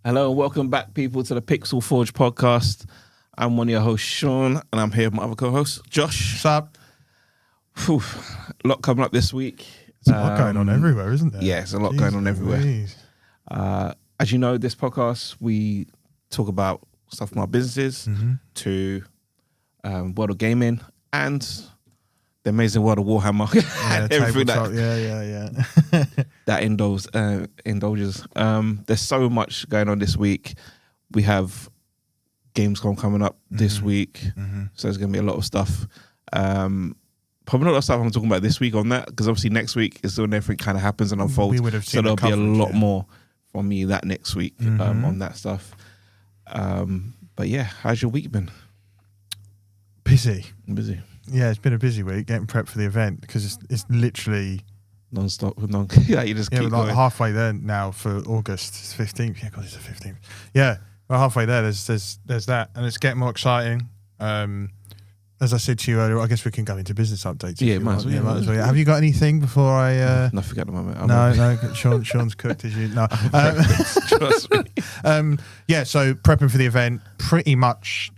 Hello and welcome back, people, to the Pixel Forge podcast. I'm one of your hosts, Sean, and I'm here with my other co-host, Josh. What's up? Whew, a lot coming up this week. There's a lot going on everywhere, isn't there? Yeah, there's a lot going on everywhere. As you know, this podcast, we talk about stuff from our businesses to world of gaming and the amazing world of Warhammer. Yeah, everything that indulges. There's so much going on this week. We have Gamescom coming up this week, so there's going to be a lot of stuff. Probably not a lot of stuff I'm talking about this week on that, because obviously next week is when everything kind of happens and unfolds. We would have seen so there'll be a lot more from me that next week on that stuff. But yeah, how's your week been? Busy. Yeah, it's been a busy week getting prepped for the event because it's literally non-stop. Yeah, you just keep we're going. halfway there now for August 15th. Yeah, God, it's the 15th. Yeah, we're halfway there. There's that, and it's getting more exciting. As I said to you earlier, I guess we can go into business updates. Yeah, might as well. Yeah. Have you got anything before I? Nothing at the moment. No. Sean's cooked as you. No. Yeah. So prepping for the event, pretty much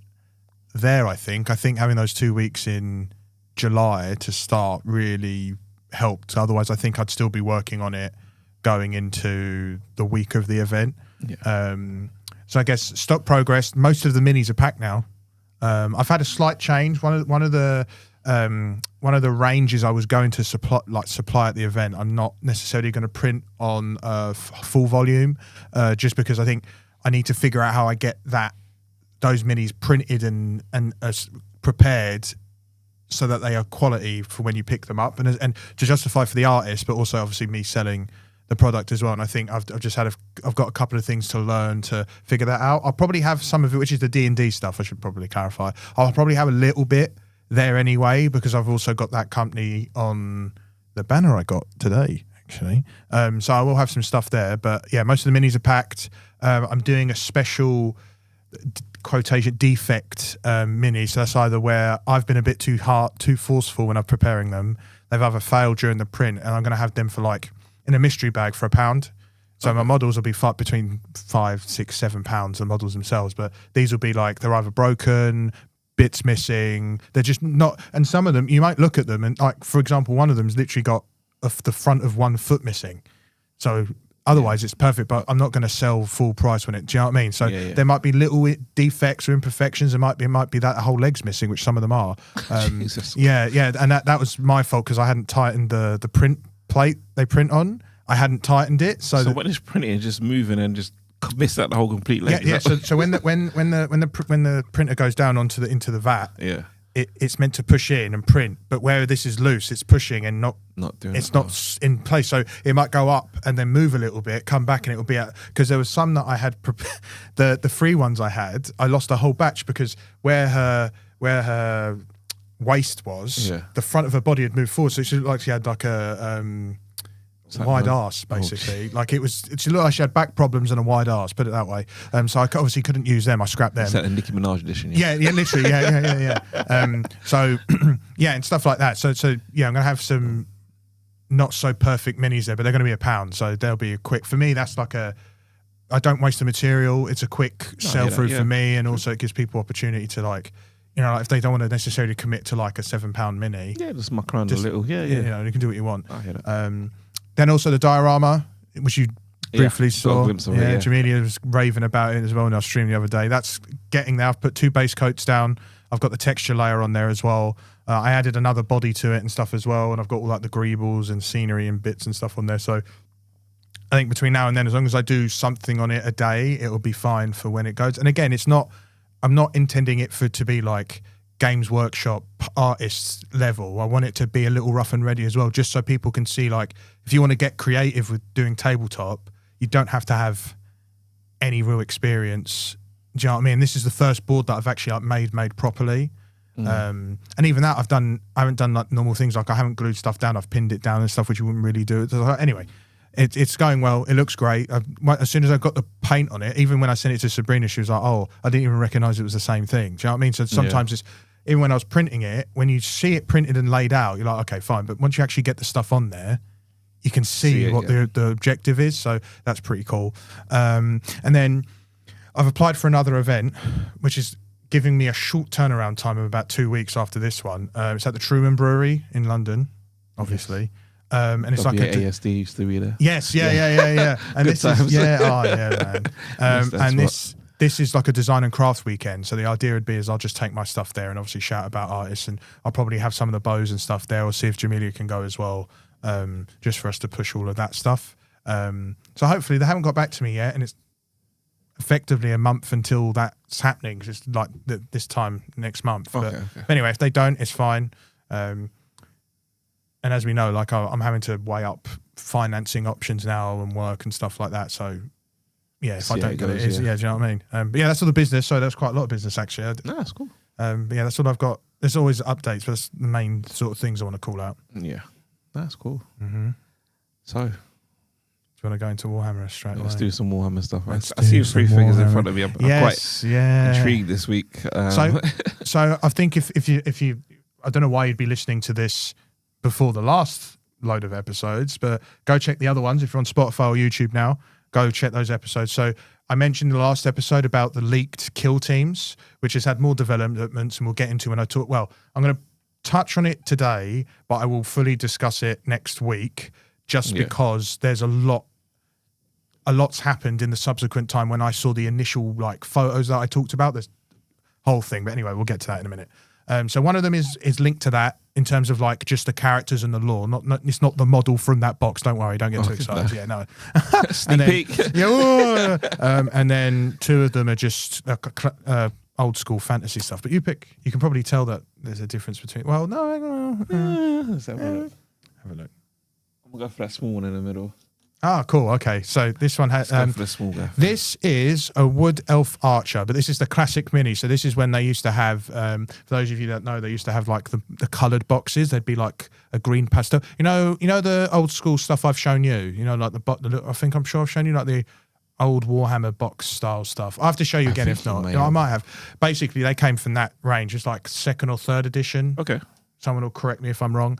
there. I think having those 2 weeks in July to start really helped. Otherwise, I think I'd still be working on it going into the week of the event. Yeah. So I guess stock progress. Most of the minis are packed now. I've had a slight change. One of the ranges I was going to supply at the event, I'm not necessarily going to print on full volume, just because I think I need to figure out how I get those minis printed and prepared so that they are quality for when you pick them up, and to justify for the artist, but also obviously me selling the product as well. And I think I've got a couple of things to learn to figure that out. I'll probably have some of it, which is the D&D stuff. I should probably clarify. I'll probably have a little bit there anyway, because I've also got that company on the banner I got today, actually. So I will have some stuff there. But yeah, most of the minis are packed. I'm doing a special quotation defect mini. So that's either where I've been a bit too forceful when I'm preparing them. They've either failed during the print, and I'm going to have them for in a mystery bag for £1. So my models will be between £5, £6, £7, the models themselves. But these will be they're either broken, bits missing. They're just not. And some of them, you might look at them and for example, one of them's literally got the front of 1 foot missing. So otherwise it's perfect, but I'm not going to sell full price on it. Do you know what I mean? So there might be little defects or imperfections. It might be that the whole leg's missing, which some of them are. Yeah. And that was my fault because I hadn't tightened the print plate they print on. I hadn't tightened it. So when it's printing, it's just moving and just miss out the whole complete leg. Yeah. So when the printer goes down into the vat, it's meant to push in and print, but where this is loose, it's pushing and not doing. It's not in place, so it might go up and then move a little bit, come back, and it will be out. Because there was some that I had the free ones I lost a whole batch because where her waist was, the front of her body had moved forward, so she looked like she had a wide arse, basically. It looked like she had back problems and a wide arse, put it that way. So I obviously couldn't use them. I scrapped them. Is that a Nicki Minaj edition? Yeah, literally, yeah. So yeah, and stuff like that. So yeah, I'm gonna have some not so perfect minis there, but they're gonna be £1, so they'll be a quick. For me, that's I don't waste the material. It's a quick sell through for me, and also it gives people opportunity to if they don't want to necessarily commit to a £7 mini. Yeah, just muck around a little. Yeah. You can do what you want. I hear that. Then also the diorama, which you briefly saw. Jamelia was raving about it as well in our stream the other day. That's getting there. I've put 2 base coats down. I've got the texture layer on there as well. I added another body to it and stuff as well, and I've got all the greebles and scenery and bits and stuff on there. So I think between now and then, as long as I do something on it a day, it will be fine for when it goes. And again, I'm not intending it to be Games Workshop artists level. I want it to be a little rough and ready as well, just so people can see if you want to get creative with doing tabletop, you don't have to have any real experience. Do you know what I mean? This is the first board that I've actually made properly. And even that I haven't done normal things, I haven't glued stuff down, I've pinned it down and stuff, which you wouldn't really do. Anyway, it's going well. It looks great. As soon as I got the paint on it, even when I sent it to Sabrina, she was like, "Oh, I didn't even recognize it was the same thing." Do you know what I mean? So sometimes it's even when I was printing it, when you see it printed and laid out, you're like, okay, fine. But once you actually get the stuff on there, you can see what the objective is. So that's pretty cool. And then I've applied for another event, which is giving me a short turnaround time of about 2 weeks after this one. It's at the Truman Brewery in London, obviously. And it's like ASD used to be there. Yes, yeah. And Good this times. is man. And Yes, this is like a design and craft weekend. So the idea would be is I'll just take my stuff there and obviously shout about artists, and I'll probably have some of the bows and stuff there, or see if Jamelia can go as well, just for us to push all of that stuff. So hopefully they haven't got back to me yet, and it's effectively a month until that's happening, because it's like this time next month. Okay, But anyway, if they don't, it's fine. And as we know, like I'm having to weigh up financing options now and work and stuff like that. So yeah, if I don't get it, do you know what I mean? But yeah, that's all the business. So that's quite a lot of business actually. No, that's cool. But yeah, that's all I've got. There's always updates, but that's the main sort of things I want to call out. Yeah, that's cool. Mm-hmm. So, do you want to go into Warhammer straight away? Let's do some Warhammer stuff. I Let's see do three some figures in Warhammer. front of me. I'm quite intrigued this week. So I think if you, I don't know why you'd be listening to this before the last load of episodes, but go check the other ones. If you're on Spotify or YouTube now, go check those episodes. So I mentioned in the last episode about the leaked kill teams, which has had more developments, and we'll get into when I talk. Well, I'm going to touch on it today, but I will fully discuss it next week, just because there's a lot's happened in the subsequent time when I saw the initial like photos that I talked about, this whole thing. But anyway, we'll get to that in a minute. So one of them is linked to that in terms of like just the characters and the lore. Not it's not the model from that box. Don't worry, don't get too excited. Yeah, no. Sneak peek. Yeah, and then two of them are just old school fantasy stuff. But you can probably tell that there's a difference between. Well, no. Let's have a look. Have a look. I'm gonna go for that small one in the middle. Ah, cool. Okay, so this one has. Let's go for the small guy. This is a Wood Elf Archer, but this is the classic mini. So this is when they used to have. For those of you that know, they used to have like the coloured boxes. They'd be like a green pastel. You know the old school stuff I've shown you. You know, like I'm sure I've shown you like the old Warhammer box style stuff. I have to show you again if not. I might have. Basically, they came from that range. It's like 2nd or 3rd edition. Okay. Someone will correct me if I'm wrong.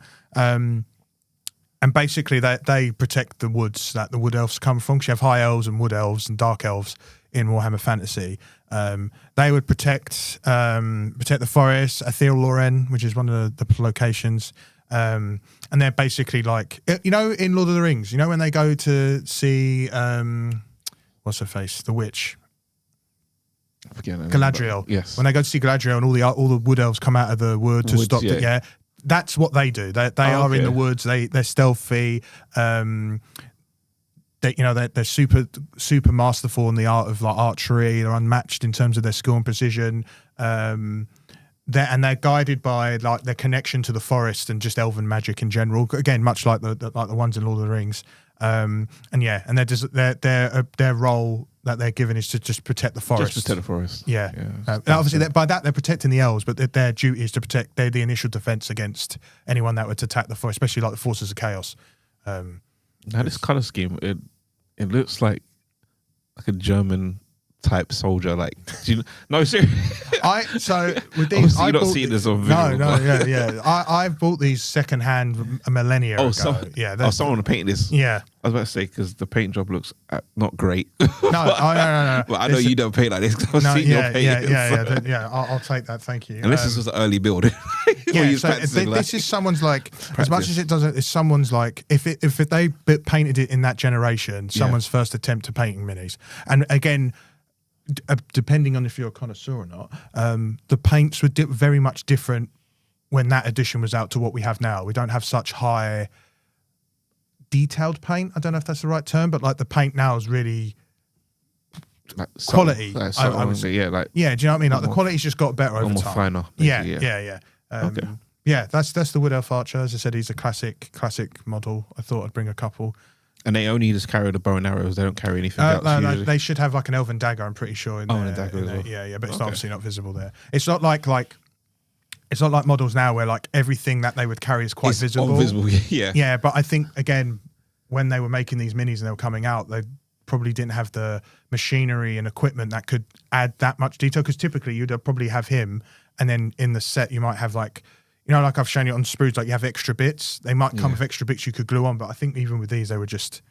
And basically, they protect the woods that the wood elves come from. Because you have high elves and wood elves and dark elves in Warhammer Fantasy. They would protect the forest, Ethereal Loren, which is one of the locations. And they're basically like, in Lord of the Rings, when they go to see, what's her face, the witch, Galadriel. Yes. When they go to see Galadriel and all the wood elves come out of the wood to stop it. Yeah. That's what they do. They are in the woods. They're stealthy. They're super masterful in the art of like archery. They're unmatched in terms of their skill and precision. They're guided by like their connection to the forest and just elven magic in general. Again, much like the ones in Lord of the Rings. And their role that they're given is to just protect the forest. Just protect the forest. Yeah. Obviously, by that they're protecting the elves, but their duty is to protect. They're the initial defense against anyone that would attack the forest, especially like the forces of chaos. Now this color scheme, it looks like a German type soldier. Like, no, seriously. So with these, I don't see this on video. No, yeah. I bought these secondhand a millennia ago. Someone painted this. Yeah. I was about to say, because the paint job looks not great. No. But I know you don't paint like this. I'll take that. Thank you. And this is just an early build. This is someone's like practice. As much as it doesn't. It's someone's like if they painted it in that generation, someone's first attempt to painting minis. And again, depending on if you're a connoisseur or not, the paints were very much different when that edition was out to what we have now. We don't have such high detailed paint. I don't know if that's the right term, but like the paint now is really like quality. Do you know what I mean? Like the quality's just got better over time. Finer. Yeah. Yeah, that's the Wood Elf Archer. As I said, he's a classic model. I thought I'd bring a couple. And they only just carry the bow and arrows. They don't carry anything else. No, they should have like an elven dagger. I'm pretty sure. And a dagger as well. Yeah, but it's obviously not visible there. It's not like it's not like models now where like everything that they would carry is quite visible. Visible, yeah. Yeah, but I think again, when they were making these minis and they were coming out, they probably didn't have the machinery and equipment that could add that much detail. Because typically you'd probably have him, and then in the set you might have like. Like I've shown you on sprues, like you have extra bits. They might come with extra bits you could glue on, but I think even with these, they were just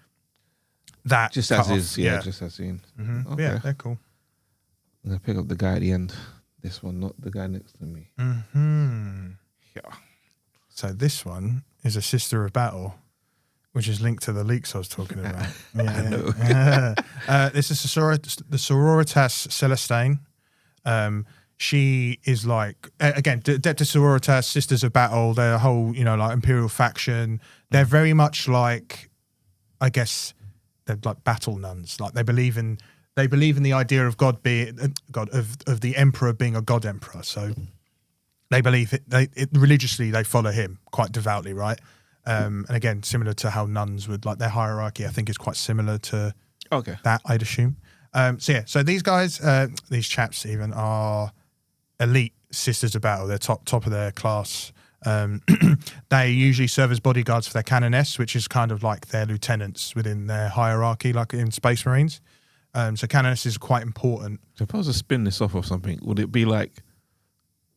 that. Just as is, just as seen. Mm-hmm. Okay. Yeah, they're cool. I'm gonna pick up the guy at the end. This one, not the guy next to me. Yeah. So this one is a Sister of Battle, which is linked to the leaks I was talking about. I know. This is the Sororitas Celestine. She is like, again, Adeptus Sororitas, Sisters of Battle, they're a whole, like Imperial faction. They're very much like, I guess, they're like battle nuns. Like they believe in the idea of God being of the Emperor being a God Emperor. So they believe religiously, they follow him quite devoutly, right? And again, similar to how nuns would, like their hierarchy, I think is quite similar to that, I'd assume. So these guys, these chaps even, are elite Sisters of Battle. They're top of their class. They usually serve as bodyguards for their canoness, which is kind of like their lieutenants within their hierarchy, like in Space Marines. So canoness is quite important. So if I was to spin this off of something, would it be like,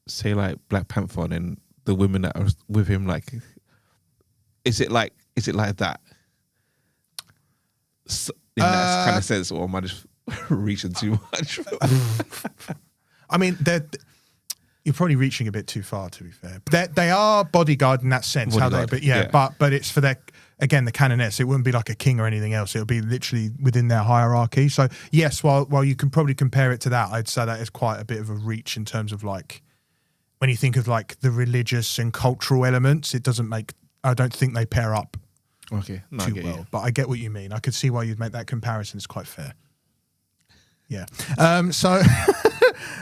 say, like Black Panther, and then the women that are with him, like, is it like that? So, in that kind of sense, or am I just reaching too much? I mean, you're probably reaching a bit too far, to be fair. But they are bodyguard in that sense. But it's for their, again, the canoness. It wouldn't be like a king or anything else. It would be literally within their hierarchy. So yes, while you can probably compare it to that, I'd say that is quite a bit of a reach in terms of like, when you think of like the religious and cultural elements, I don't think they pair up too well. But I get what you mean. I could see why you'd make that comparison. It's quite fair. Yeah. So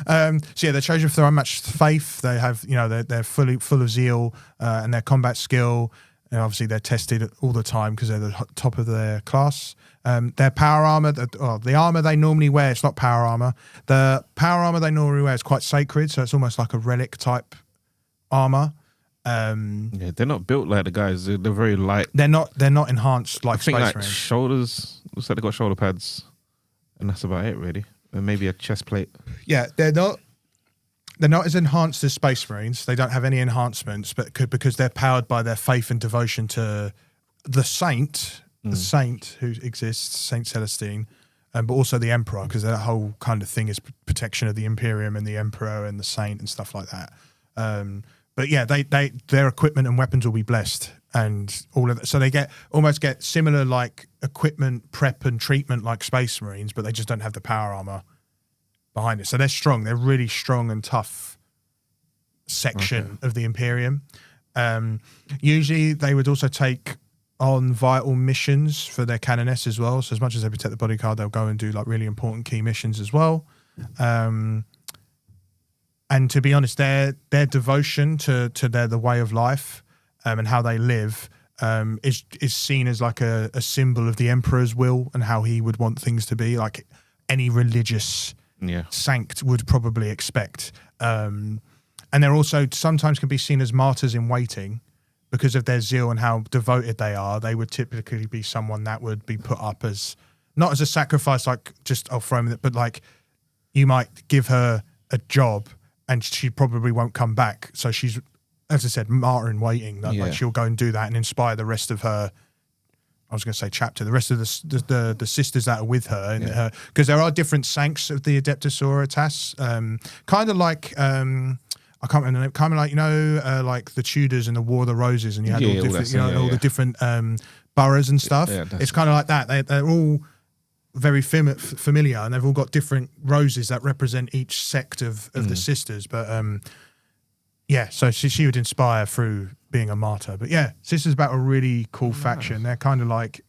they're chosen for their unmatched faith. They have, they're full of zeal and their combat skill. And obviously, they're tested all the time because they're the top of their class. Their power armor, the armor they normally wear, it's not power armor. The power armor they normally wear is quite sacred, so it's almost like a relic type armor. They're not built like the guys. They're very light. They're not enhanced like I think Space like shoulders. Looks like they got shoulder pads, and that's about it really. And maybe a chest plate. Yeah, they're not as enhanced as Space Marines. They don't have any enhancements, but because they're powered by their faith and devotion to the saint who exists, Saint Celestine, but also the Emperor, because that whole kind of thing is protection of the Imperium and the Emperor and the Saint and stuff like that. But yeah, their equipment and weapons will be blessed, and all of that. So they almost get similar like equipment prep and treatment like Space Marines, but they just don't have the power armor behind it. So they're strong. They're really strong and tough section of the Imperium. Usually they would also take on vital missions for their canoness as well. So as much as they protect the bodyguard, they'll go and do like really important key missions as well. And to be honest, their devotion to the way of life and how they live is seen as like a symbol of the Emperor's will and how he would want things to be, like any religious sanct would probably expect. And they're also sometimes can be seen as martyrs in waiting because of their zeal and how devoted they are. They would typically be someone that would be put up as, not as a sacrifice, like just I'll throw it, but like you might give her a job and she probably won't come back. So she's, as I said, martyr in waiting. Like she'll go and do that and inspire the rest of her, I was going to say chapter, the rest of the sisters that are with her. Because there are different sancts of the Adeptus Sororitas. Kind of like, I can't remember the name, kind of like, like the Tudors and the War of the Roses, and you had all the different boroughs and stuff. It's kind of like that. They're all very familiar, and they've all got different roses that represent each sect of the sisters. But so she would inspire through being a martyr. But yeah, Sisters Battle, a really cool faction. They're kind of like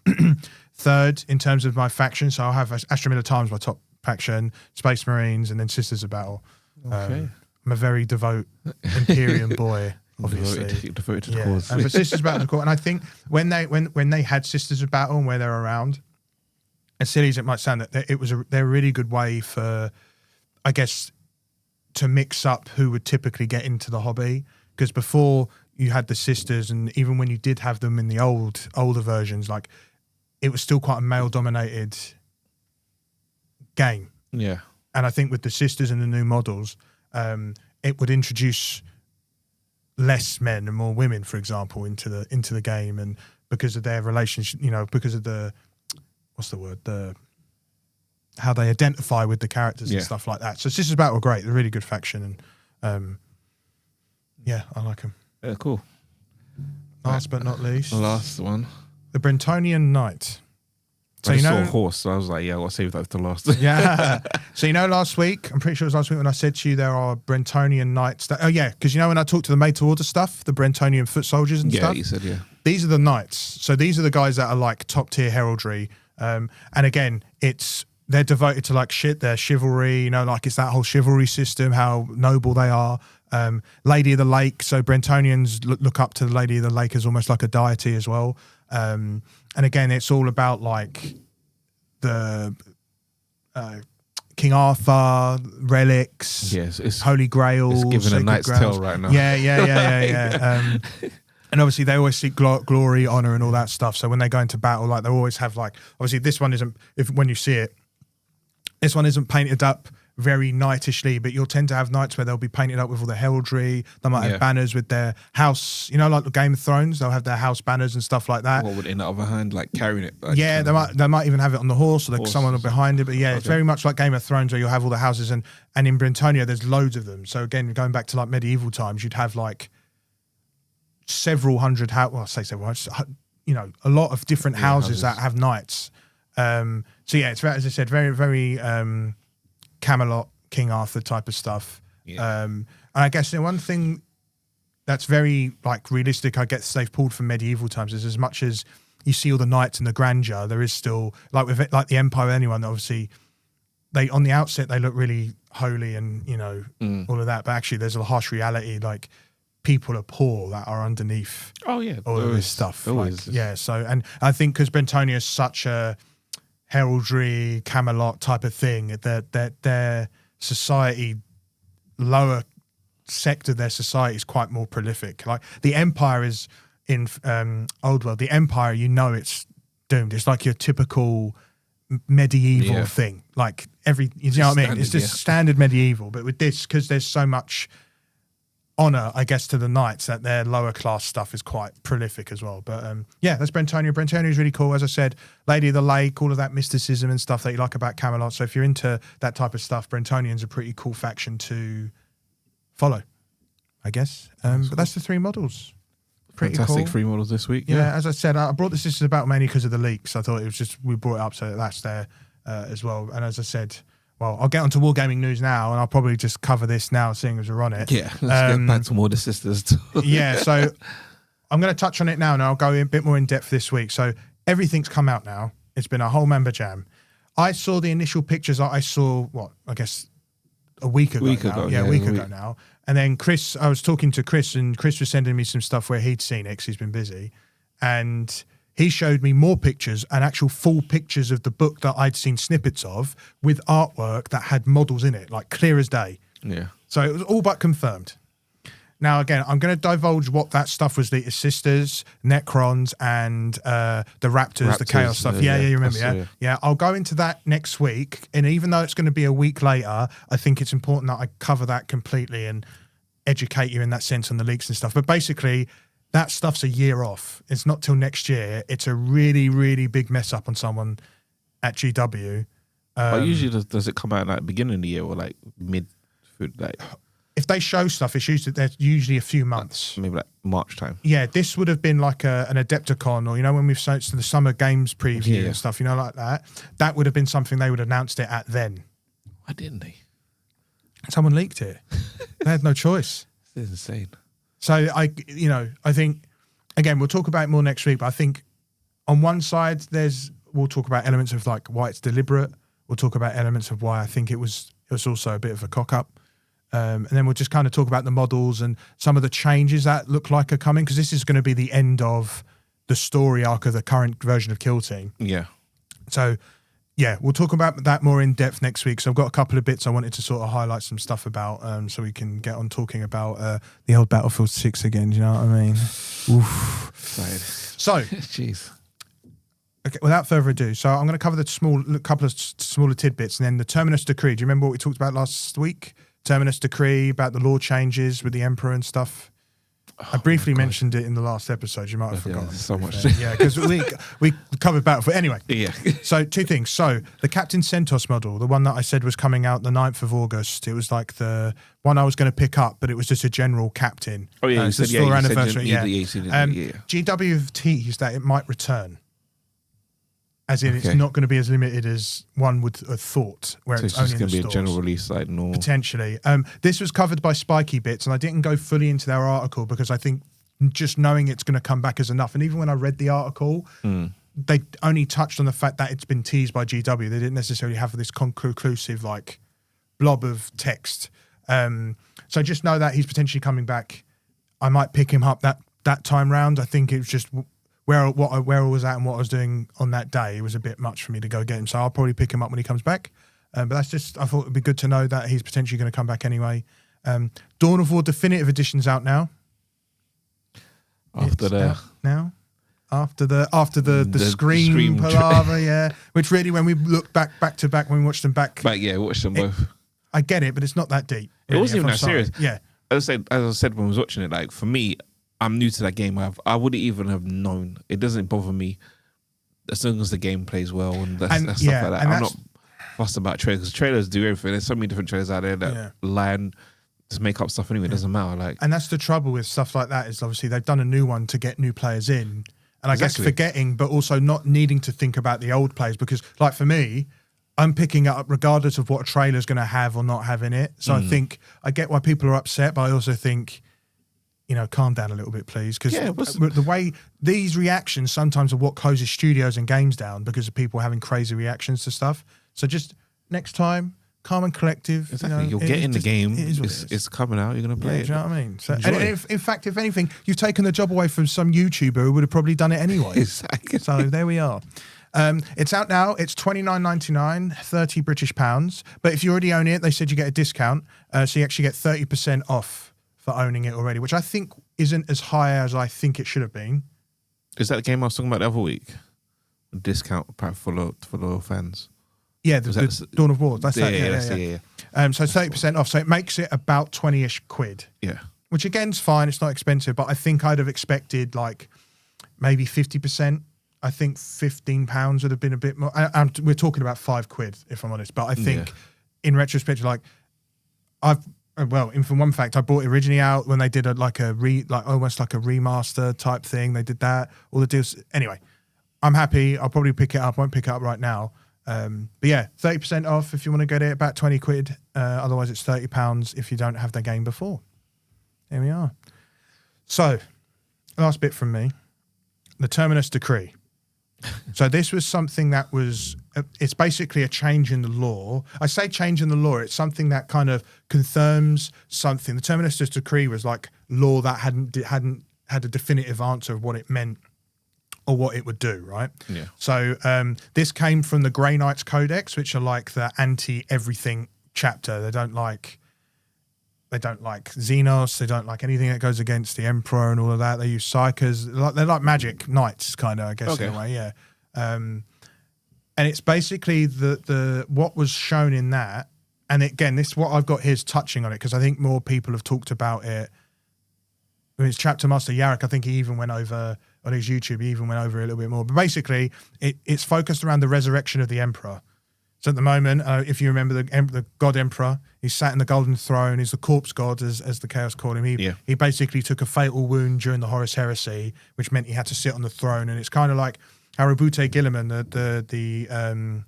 third in terms of my faction. So I'll have Astra Militarum, my top faction, Space Marines, and then Sisters of Battle. I'm a very devout Imperium boy, obviously. Devoted to the cause. But Sisters of Battle is cool. And I think when they had Sisters of Battle and where they're around, as silly as it might sound, that they're a really good way for, I guess, to mix up who would typically get into the hobby. Because before you had the sisters, and even when you did have them in the older versions, like it was still quite a male-dominated game. Yeah. And I think with the sisters and the new models, it would introduce less men and more women, for example, into the game, and because of their relationship, because of the, what's the word, how they identify with the characters and Yeah. stuff like that. So Sisters Battle are great. They're a really good faction, and yeah, I like them. Yeah, cool. Last but not least, The last one. the Brentonian Knight. So I you just saw know, a horse, so I was like, yeah, I'll save that for last. yeah. So you know, last week, I'm pretty sure it was last week when I said to you there are Brentonian Knights. Oh yeah, because you know when I talked to the made to order stuff, the Brentonian foot soldiers and Yeah, stuff. you said, yeah. These are the knights. So these are the guys that are like top tier heraldry. And again, they're devoted to like their chivalry. You know, like it's that whole chivalry system, how noble they are. Lady of the Lake. So Brentonians look up to the Lady of the Lake as almost like a deity as well. And again, it's all about like the King Arthur relics, Yes, it's Holy Grails. It's giving a Sacred Knight's Grails. Tale right now. Yeah. And obviously they always seek glory, honor, and all that stuff. So when they go into battle, like they always have like, obviously this one isn't. When you see it, this one isn't painted up very knightishly, but you'll tend to have knights where they'll be painted up with all the heraldry. They might have banners with their house, you know, like the Game of Thrones. They'll have their house banners and stuff like that. What would in the other hand, like carrying it? Like, Yeah, they might even have it on the horse, or like someone behind it. But yeah, it's very much like Game of Thrones, where you'll have all the houses, and in Bretonia there's loads of them. So again, going back to like medieval times, you'd have like several hundred I say several hundred, you know, a lot of different houses that have knights. So yeah, it's as I said, very very Camelot, King Arthur type of stuff. Yeah. And I guess the one thing that's very like realistic, I guess they've pulled from medieval times, is as much as you see all the knights and the grandeur, there is still like with like the Empire, anyone obviously they on the outset they look really holy and you know all of that, but actually there's a harsh reality, like people are poor that are underneath Oh yeah, all of this stuff. Like, is. yeah, so and I think because Bretonia is such a heraldry Camelot type of thing, that their society, lower sector of their society is quite more prolific. Like the Empire is in Old World, the Empire, you know, it's doomed. It's like your typical medieval thing, like you know what I mean? It's just standard medieval, but with this, because there's so much honor, I guess, to the knights, that their lower class stuff is quite prolific as well. But yeah, that's Bretonia. Bretonia is really cool. As I said, Lady of the Lake, all of that mysticism and stuff that you like about Camelot. So if you're into that type of stuff, Bretonian's a pretty cool faction to follow, I guess. But that's the three models. Pretty Fantastic cool. 3 models this week. Yeah, as I said, I brought this about mainly because of the leaks. I thought it was just, we brought it up so that's there as well. And as I said, well, I'll get onto Wargaming news now, and I'll probably just cover this now, seeing as we're on it. Yeah, let's get back to more the sisters. Yeah, so I'm going to touch on it now, and I'll go a bit more in depth this week. So everything's come out now. It's been a whole member jam. I saw the initial pictures. I saw, I guess a week ago now. Yeah, a week ago now. And then Chris, I was talking to Chris, and Chris was sending me some stuff where he'd seen it because he's been busy. And he showed me more pictures and actual full pictures of the book that I'd seen snippets of with artwork that had models in it, like clear as day. Yeah. So it was all but confirmed. Now, again, I'm going to divulge what that stuff was: the Sisters, Necrons, and the Raptors, the Chaos stuff. Yeah, you remember, yeah. I'll go into that next week. And even though it's going to be a week later, I think it's important that I cover that completely and educate you in that sense on the leaks and stuff. But basically, that stuff's a year off. It's not till next year. It's a really, really big mess up on someone at GW. But usually, does it come out like beginning of the year or like mid? Like, if they show stuff, it's usually a few months. Maybe like March time. Yeah, this would have been like an Adepticon, or, you know, when we've seen the Summer Games preview and stuff, you know, like that. That would have been something they would have announced it at then. Why didn't they? Someone leaked it. They had no choice. This is insane. So I think, again, we'll talk about it more next week, but I think on one side, we'll talk about elements of like why it's deliberate. We'll talk about elements of why I think it was also a bit of a cock up. And then we'll just kind of talk about the models and some of the changes that look like are coming, because this is going to be the end of the story arc of the current version of Kill Team. Yeah. So, yeah, we'll talk about that more in depth next week. So I've got a couple of bits I wanted to sort of highlight some stuff about, so we can get on talking about the old Battlefield 6 again. Do you know what I mean? Oof. Excited. So, jeez. Okay, without further ado, so I'm going to cover the couple of smaller tidbits, and then the Terminus Decree. Do you remember what we talked about last week? Terminus Decree, about the law changes with the Emperor and stuff. I briefly mentioned it in the last episode. You might have forgotten. So much. Yeah, because we covered Battlefield. Anyway, Yeah. so two things. So the Captain Centos model, the one that I said was coming out the 9th of August, it was like the one I was going to pick up, but it was just a general captain. Oh, yeah. It's the store anniversary. Yeah. GW have teased that it might return. As in, it's not going to be as limited as one would have thought, where So it's it's only just going to be in the a stores. general release, like normal. Potentially. This was covered by Spiky Bits, and I didn't go fully into their article because I think just knowing it's going to come back is enough. And even when I read the article, they only touched on the fact that it's been teased by GW. They didn't necessarily have this conclusive like blob of text. So just know that he's potentially coming back. I might pick him up that time round. I think it was just where I was at and what I was doing on that day. It was a bit much for me to go get him. So I'll probably pick him up when he comes back. But that's just, I thought it'd be good to know that he's potentially going to come back anyway. Dawn of War Definitive Edition's out now. After the Scream palaver, yeah. Which really, when we look back to back, when we watched them back, watched them both. I get it, but it's not that deep. It wasn't even that serious. Yeah. As I said when I was watching it, like for me, I'm new to that game. I wouldn't even have known. It doesn't bother me as long as the game plays well and stuff like that. I'm not fussed about trailers because trailers do everything. There's so many different trailers out there that land. Just make up stuff anyway. It doesn't matter. Like, and that's the trouble with stuff like that is obviously they've done a new one to get new players in, and I guess forgetting, but also not needing to think about the old players because, like for me, I'm picking it up regardless of what a trailer's going to have or not have in it. So I think I get why people are upset, but I also think, calm down a little bit, please, because the way these reactions sometimes are what closes studios and games down because of people having crazy reactions to stuff. So just next time, calm and collective. Exactly. You'll get in the game. It's coming out. You're going to play it. Do you know what I mean? So, and in fact, if anything, you've taken the job away from some YouTuber who would have probably done it anyway. Exactly. So there we are. It's out now. It's £29.99, £30 But if you already own it, they said you get a discount. So you actually get 30% off for owning it already, which I think isn't as high as I think it should have been. Is that the game I was talking about the other week? A discount for loyal fans. Yeah, the Dawn of War. That's that. Yeah. So 30% off. So it makes it about 20-ish quid. Yeah. Which again is fine. It's not expensive, but I think I'd have expected like maybe 50%. I think £15 would have been a bit more. We're talking about £5, if I'm honest. But I think in retrospect, like from one fact, I bought it originally out when they did almost like a remaster type thing. They did that. All the deals. Anyway, I'm happy. I'll probably pick it up. Won't pick it up right now. But yeah, 30% off if you want to get it, about 20 quid. Otherwise, it's £30 if you don't have the game before. There we are. So, last bit from me. The Terminus Decree. So this was something that was, it's basically a change in the law. I say change in the law, it's something that kind of confirms something. The Terminus Decree was like law that hadn't had a definitive answer of what it meant or what it would do, right? Yeah. So this came from the Grey Knights Codex, which are like the anti-everything chapter. They don't like Xenos. They don't like anything that goes against the Emperor and all of that. They use Psykers. They're like magic knights, kind of, I guess, in a way, yeah. And it's basically the what was shown in that. And again, this what I've got here is touching on it because I think more people have talked about it. I mean, it's Chapter Master Yarrick. I think he even went over on his YouTube. He even went over a little bit more. But basically, it's focused around the resurrection of the Emperor. So at the moment, if you remember the God Emperor, he's sat in the Golden Throne. He's the corpse god, as the Chaos called him. He basically took a fatal wound during the Horus Heresy, which meant he had to sit on the throne. And it's kind of like Harabute Gilliman, the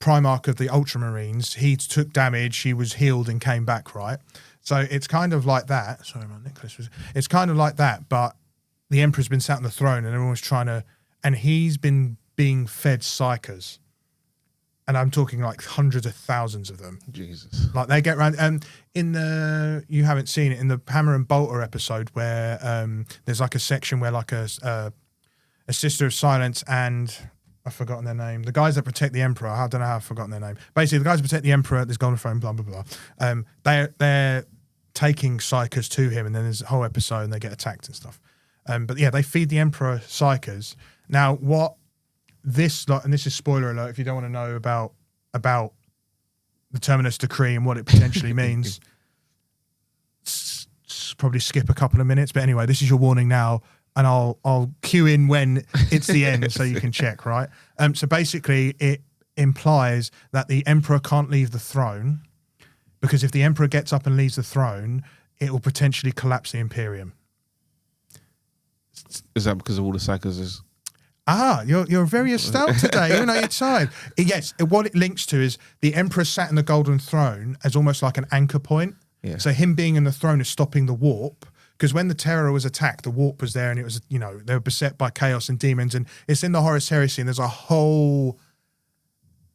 Primarch of the Ultramarines. He took damage, he was healed and came back, right? So it's kind of like that. Sorry, my necklace was... It's kind of like that, but the Emperor's been sat on the throne and everyone's trying to... And he's been being fed Psykers. And I'm talking like hundreds of thousands of them. Jesus. Like they get around. You haven't seen it, in the Hammer and Bolter episode where there's like a section where like a Sister of Silence and I've forgotten their name. The guys that protect the Emperor. I don't know how I've forgotten their name. Basically, the guys that protect the Emperor at this Golden Throne, blah, blah, blah. They're taking Psykers to him and then there's a whole episode and they get attacked and stuff. But yeah, they feed the Emperor Psykers. Now, what... This, and this is spoiler alert if you don't want to know about the Terminus Decree and what it potentially means. probably skip a couple of minutes. But anyway, this is your warning now, and I'll cue in when it's the end so you can check, right? So basically, it implies that the Emperor can't leave the throne, because if the Emperor gets up and leaves the throne, it will potentially collapse the Imperium. Is that because of all the sacrifices? You're very astute today. You're on your side. Yes, what it links to is the Emperor sat in the Golden Throne as almost like an anchor point. Yeah. So him being in the throne is stopping the warp, because when the Terror was attacked, the warp was there, and it was, they were beset by chaos and demons, and it's in the Horus Heresy, and there's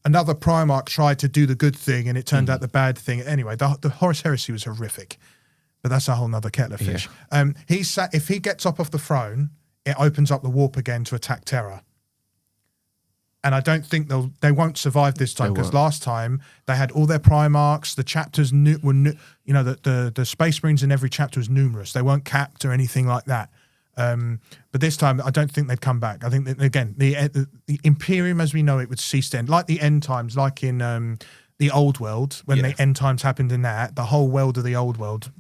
another Primarch tried to do the good thing, and it turned out the bad thing. Anyway, the Horus Heresy was horrific, but that's a whole nother kettle of fish. Yeah. If he gets up off the throne, it opens up the warp again to attack Terra. And I don't think they won't survive this time, because last time they had all their Primarchs, the chapters the Space Marines in every chapter was numerous. They weren't capped or anything like that. But this time, I don't think they'd come back. I think that, again, the Imperium as we know it would cease to end, like the end times, like in the old world, when the end times happened in that, the whole world of the old world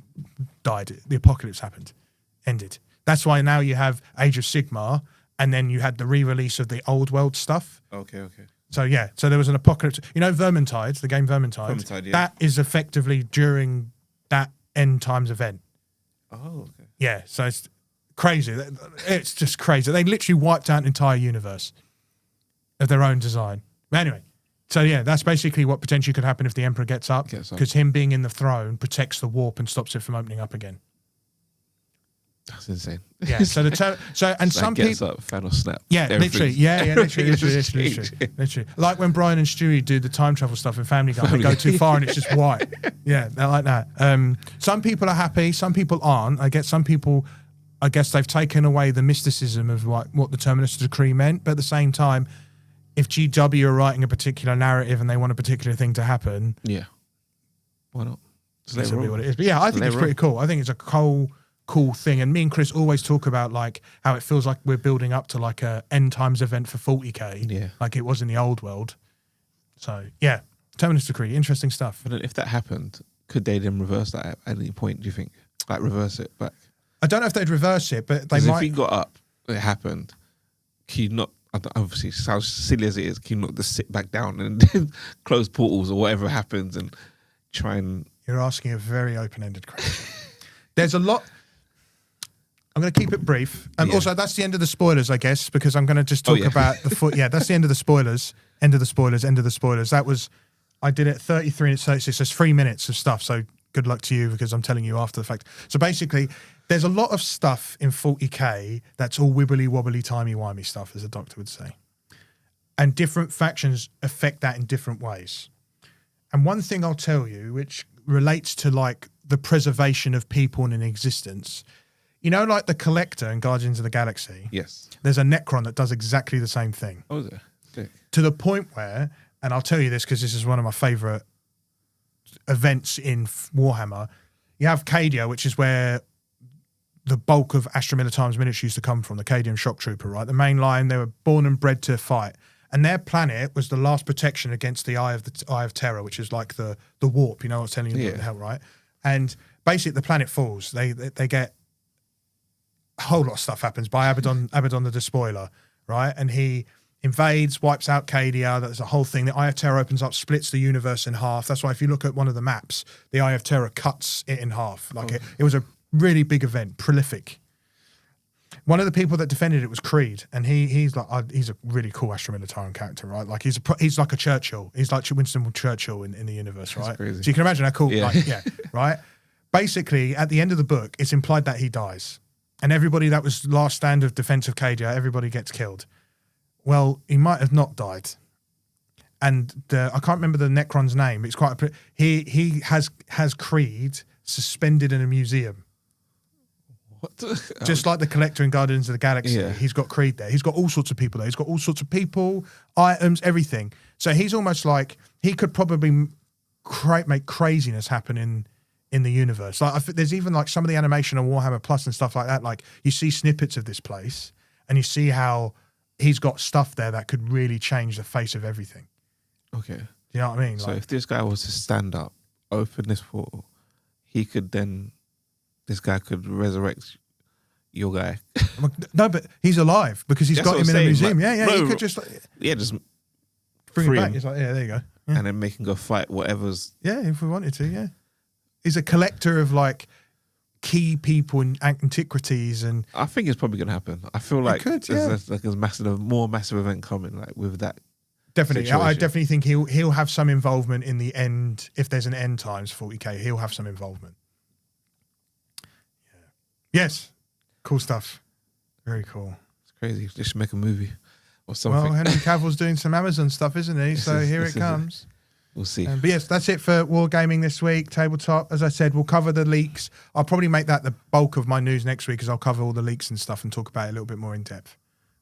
died. The apocalypse happened, ended. That's why now you have Age of Sigmar, and then you had the re-release of the old world stuff. Okay. So so there was an apocalypse. Vermintide, the game Vermintide, that is effectively during that end times event. Oh, okay. Yeah, so it's crazy. It's just crazy. They literally wiped out an entire universe of their own design. But anyway, so that's basically what potentially could happen if the Emperor gets up, because him being in the throne protects the warp and stops it from opening up again. That's insane. Yeah. So some people up, Thanos snap. Yeah, literally. Yeah, literally. Like when Brian and Stewie do the time travel stuff in Family Guy, they go too far and it's just white. Yeah, they're like that. Some people are happy, some people aren't. I guess they've taken away the mysticism of what the Terminus Decree meant, but at the same time, if GW are writing a particular narrative and they want a particular thing to happen, why not? This will be what it is. But I think it's pretty cool. I think it's a cool thing, and me and Chris always talk about like how it feels like we're building up to like a end times event for 40k, like it was in the old world. So Terminus Decree, interesting stuff. But if that happened, could they then reverse that at any point? Do you think, like, reverse it back? I don't know if they'd reverse it, but they might. If he got up, it happened. Can you not? Obviously, it sounds silly as it is. Can you not just sit back down and close portals or whatever happens and try and? You're asking a very open-ended question. There's a lot. I'm going to keep it brief. Also, that's the end of the spoilers, I guess, because I'm going to just talk about the foot. Yeah, that's the end of the spoilers. End of the spoilers. End of the spoilers. I did it 33 and 36. So it's 3 minutes of stuff. So good luck to you, because I'm telling you after the fact. So basically, there's a lot of stuff in 40k that's all wibbly wobbly, timey wimey stuff, as a doctor would say, and different factions affect that in different ways. And one thing I'll tell you, which relates to like the preservation of people in existence. Like the Collector in Guardians of the Galaxy? Yes. There's a Necron that does exactly the same thing. Oh, is it? Sick. To the point where, and I'll tell you this because this is one of my favourite events in Warhammer, you have Cadia, which is where the bulk of Astra Militarum military used to come from, the Cadian Shock Trooper, right? The main line, they were born and bred to fight. And their planet was the last protection against the Eye of Terror, which is like the warp, I was telling you about the hell, right? And basically the planet falls. They get a whole lot of stuff happens by Abaddon the Despoiler, right? And he invades, wipes out Cadia. That's a whole thing. The Eye of Terror opens up, splits the universe in half. That's why if you look at one of the maps, the Eye of Terror cuts it in half. Like it was a really big event, prolific. One of the people that defended it was Creed, and he's a really cool Astra Militarum character, right? Like he's like a Churchill. He's like Winston Churchill in the universe, right? So you can imagine how cool, right? Basically, at the end of the book, it's implied that he dies. And everybody that was last stand of defense of Cadia, everybody gets killed. Well, he might have not died. And I can't remember the Necron's name. It's quite he has Creed suspended in a museum. What? Just like the Collector in Guardians of the Galaxy, he's got Creed there. He's got all sorts of people there. He's got all sorts of people, items, everything. So he's almost like he could probably make craziness happen in the universe. Like there's even like some of the animation on Warhammer Plus and stuff like that. Like you see snippets of this place, and you see how he's got stuff there that could really change the face of everything. Okay, do you know what I mean? So if this guy was to stand up, open this portal, he could then this guy could resurrect your guy. No, but he's alive because he's got him in a museum. Like, he could just just bring him back. him. He's like, yeah, there you go. Yeah. And then make him go fight whatever's. Yeah, if we wanted to, yeah. He's a collector of like key people in antiquities, and I think it's probably going to happen. I feel like there's like a more massive event coming, like with that. Definitely, situation. I definitely think he'll have some involvement in the end. If there's an end times 40k, he'll have some involvement. Yeah. Yes, cool stuff. Very cool. It's crazy. They should make a movie or something. Well, Henry Cavill's doing some Amazon stuff, isn't he? So here it comes. We'll see. But yes, that's it for Wargaming this week. Tabletop, as I said, we'll cover the leaks. I'll probably make that the bulk of my news next week, because I'll cover all the leaks and stuff and talk about it a little bit more in depth.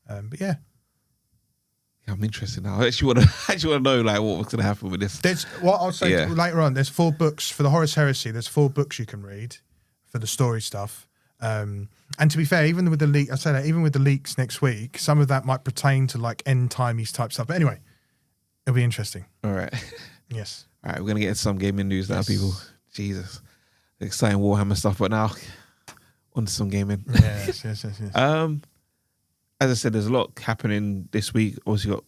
But yeah. I'm interested now. I actually want to know like what's going to happen with this. There's what I'll say later on. There's 4 books for the Horus Heresy. There's 4 books you can read for the story stuff. And to be fair, even with the leak, I say that even with the leaks next week, some of that might pertain to like end timey type stuff. But anyway, it'll be interesting. All right. Yes. All right. We're gonna get into some gaming news now, people. Jesus, exciting Warhammer stuff. But now, on to some gaming. Yes. As I said, there's a lot happening this week. Obviously, got